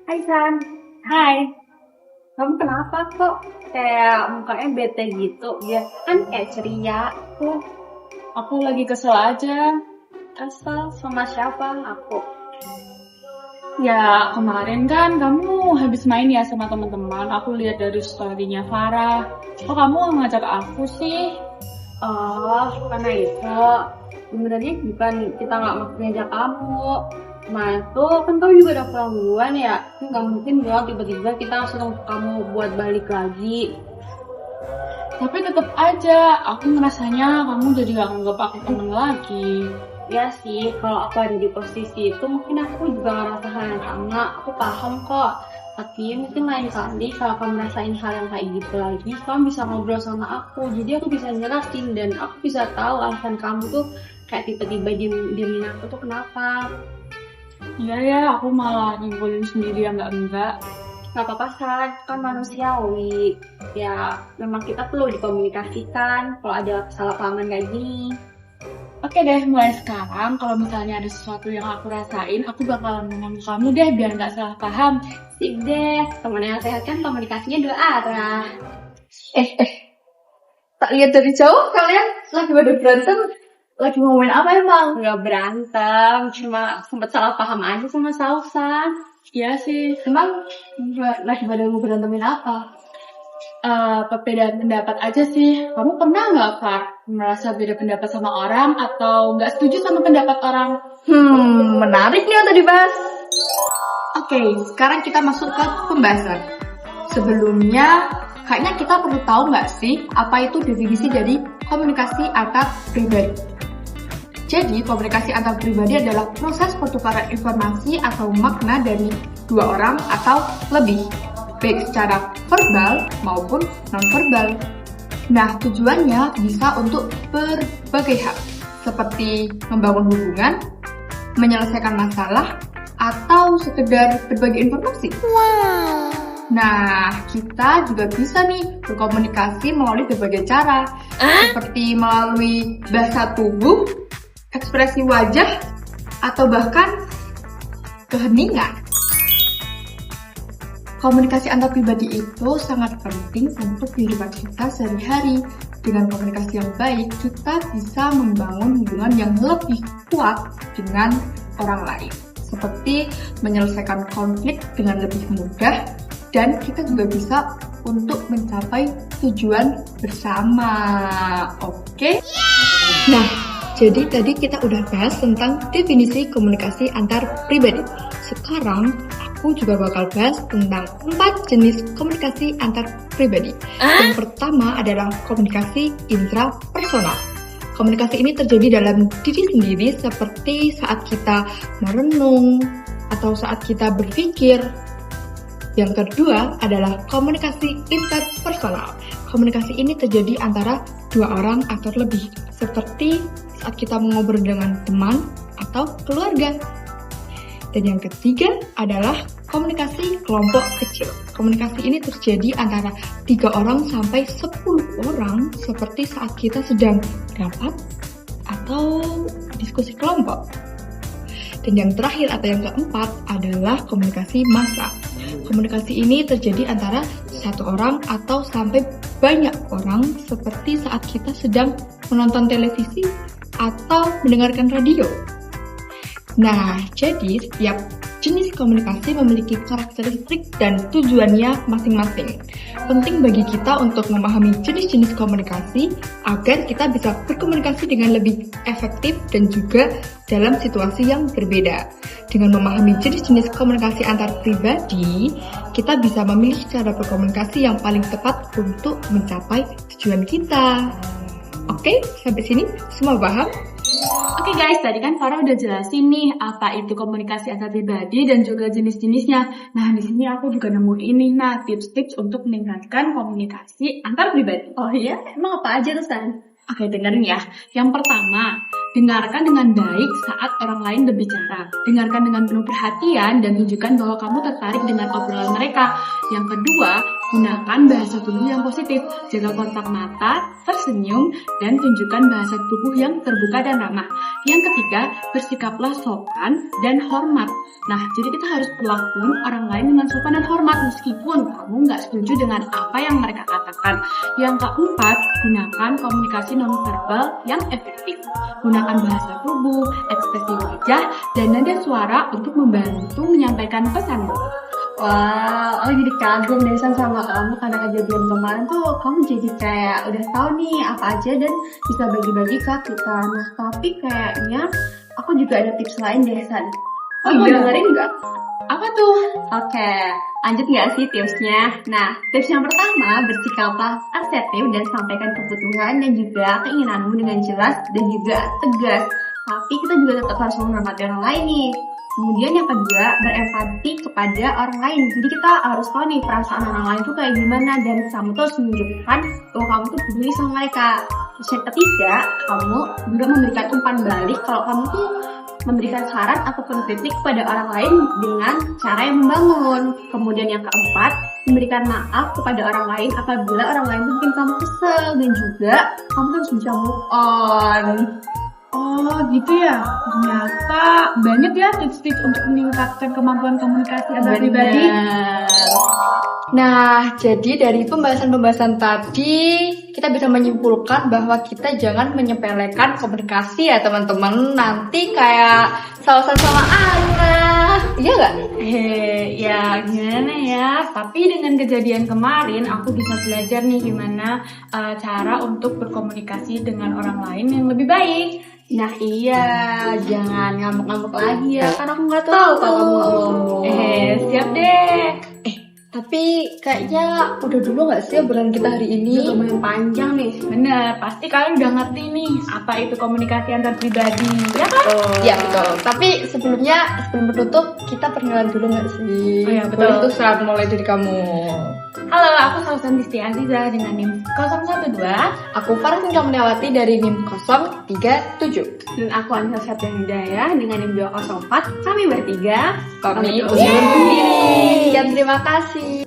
Hai San, Hai, kamu kenapa kok kayak mukanya bete gitu? Ya kan kayak ceria. Aku aku lagi kesel aja. kesel sama siapa? Aku. Ya, kemarin kan kamu habis main ya sama teman-teman. Aku lihat dari story-nya Farah. Kok kamu ngajak aku sih? Oh, karena itu sebenarnya bukan kita nggak mau ngajak kamu. Nah itu kan kamu juga udah pulang duluan ya. Kan nggak mungkin dong tiba-tiba kita langsung kamu buat balik lagi. Tapi tetap aja, aku ngerasanya kamu jadi gak nganggap aku temen lagi. Ya sih, kalau aku ada di posisi itu mungkin aku juga ngerasa hal yang sama. Aku paham kok. Tapi mungkin lain kali kalau kamu rasain hal yang kayak gitu lagi, kamu bisa ngobrol sama aku. Jadi aku bisa jelasin dan aku bisa tahu alasan kamu tuh kayak tiba-tiba diemin aku tuh kenapa. Iya ya, aku malah nyimpulin sendiri yang enggak. Gak apa-apa, San. Kan manusiawi. Ya, memang kita perlu dikomunikasikan kalau ada kesalahpahaman kayak gini. Oke deh, mulai sekarang kalau misalnya ada sesuatu yang aku rasain, aku bakalan ngomong ke kamu deh biar nggak salah paham. Sip deh, teman yang sehat kan komunikasinya dua arah. Tak lihat dari jauh kalian lagi pada berantem, lagi ngomongin apa emang? Nggak berantem, cuma sempet salah paham aja sama Salsa. Iya sih, Emang lagi pada mau berantemin apa? perbedaan pendapat aja sih. Kamu pernah nggak, Far, merasa beda pendapat sama orang atau nggak setuju sama pendapat orang? Menarik nih yang tadi bahas. Oke, sekarang kita masuk ke pembahasan. Sebelumnya, kayaknya kita perlu tahu nggak sih apa itu definisi dari komunikasi antar pribadi. Jadi, komunikasi antar pribadi adalah proses pertukaran informasi atau makna dari dua orang atau lebih, baik secara verbal maupun non-verbal. Nah, tujuannya bisa untuk berbagai hal, seperti membangun hubungan, menyelesaikan masalah, atau sekedar berbagi informasi. Nah, kita juga bisa nih berkomunikasi melalui berbagai cara, seperti melalui bahasa tubuh, ekspresi wajah, atau bahkan keheningan. Komunikasi antar pribadi itu sangat penting untuk kehidupan kita sehari-hari. Dengan komunikasi yang baik, kita bisa membangun hubungan yang lebih kuat dengan orang lain. Seperti menyelesaikan konflik dengan lebih mudah, dan kita juga bisa untuk mencapai tujuan bersama. Oke? Nah, jadi tadi kita udah bahas tentang definisi komunikasi antar pribadi. Sekarang aku juga bakal bahas tentang 4 jenis komunikasi antar pribadi. Yang pertama adalah komunikasi intrapersonal. Komunikasi ini terjadi dalam diri sendiri seperti saat kita merenung atau saat kita berpikir. Yang kedua adalah komunikasi interpersonal. Komunikasi ini terjadi antara dua orang atau lebih, seperti saat kita mengobrol dengan teman atau keluarga. Dan yang ketiga adalah komunikasi kelompok kecil. Komunikasi ini terjadi antara 3 orang sampai 10 orang, seperti saat kita sedang rapat atau diskusi kelompok. Dan yang terakhir atau yang keempat adalah komunikasi massa. Komunikasi ini terjadi antara 1 orang atau sampai banyak orang, seperti saat kita sedang menonton televisi atau mendengarkan radio. Nah, jadi setiap jenis komunikasi memiliki karakteristik dan tujuannya masing-masing. Penting bagi kita untuk memahami jenis-jenis komunikasi agar kita bisa berkomunikasi dengan lebih efektif dan juga dalam situasi yang berbeda. Dengan memahami jenis-jenis komunikasi antar pribadi, kita bisa memilih cara berkomunikasi yang paling tepat untuk mencapai tujuan kita. Oke, sampai sini semua paham? Oke guys, tadi kan Farah udah jelasin nih apa itu komunikasi antar pribadi dan juga jenis-jenisnya. Nah, di sini aku juga nemu ini, tips-tips untuk meningkatkan komunikasi antar pribadi. Oh iya? Emang apa aja tuh, San? Oke, dengerin ya. Yang pertama, dengarkan dengan baik saat orang lain berbicara. Dengarkan dengan penuh perhatian dan tunjukkan bahwa kamu tertarik dengan obrolan mereka. Yang kedua, Gunakan bahasa tubuh yang positif, jaga kontak mata, tersenyum, dan tunjukkan bahasa tubuh yang terbuka dan ramah. Yang ketiga, bersikaplah sopan dan hormat. Nah, jadi kita harus perlakukan orang lain dengan sopan dan hormat meskipun kamu nggak setuju dengan apa yang mereka katakan. Yang keempat, gunakan komunikasi nonverbal yang efektif. Gunakan bahasa tubuh, ekspresi wajah, dan nada suara untuk membantu menyampaikan pesanmu. Wah, aku jadi kagum deh sama kamu karena kejadian kemarin tuh kamu jadi kayak udah tahu nih apa aja dan bisa bagi-bagi ke kita. Nah, tapi kayaknya aku juga ada tips lain deh, San. Oh Kamu iya? dengerin nggak? Apa tuh? Oke, lanjut nggak sih tipsnya? Nah, tips yang pertama, bersikaplah asertif dan sampaikan kebutuhan dan juga keinginanmu dengan jelas dan juga tegas. Tapi kita juga tetap harus menghormati orang lain nih. Kemudian yang kedua, berempati kepada orang lain. Jadi kita harus tahu nih perasaan orang lain tuh kayak gimana dan kamu tuh harus menunjukkan bahwa kamu tuh peduli sama mereka. Terus yang ketiga, kamu juga memberikan umpan balik kalau kamu tuh memberikan saran ataupun kritik kepada orang lain dengan cara yang membangun. Kemudian yang keempat, memberikan maaf kepada orang lain apabila orang lain bikin kamu kesel dan juga kamu harus bisa move on. Oh gitu ya, ternyata banyak ya tips-tips untuk meningkatkan kemampuan komunikasi antar pribadi. Nah, jadi dari pembahasan-pembahasan tadi, kita bisa menyimpulkan bahwa kita jangan menyepelekan komunikasi ya teman-teman. Nanti kayak salah sama arah, iya nggak? Ya gimana ya, tapi dengan kejadian kemarin aku bisa belajar nih gimana cara untuk berkomunikasi dengan orang lain yang lebih baik. Nah iya, jangan ngamuk-ngamuk lagi ya, kan aku nggak tahu kalau kamu ngomong. Siap deh. Tapi kayaknya udah dulu nggak sih obrolan kita hari ini? Udah lumayan panjang nih. Bener, pasti kalian udah ngerti nih apa itu komunikasi antar pribadi, ya kan? Iya betul. Tapi sebelum menutup, kita perkenalan dulu nggak sih? Oh iya, betul. Boleh tuh saat mulai dari kamu. Halo, aku Sausan Disti Aziza dengan NIM 012. Aku Farah Kamliawati dari NIM 037. Dan aku Anissa Satya Hidayah dengan NIM 204. Kami bertiga Kami undur undur diri. diri. Sekian terima kasih.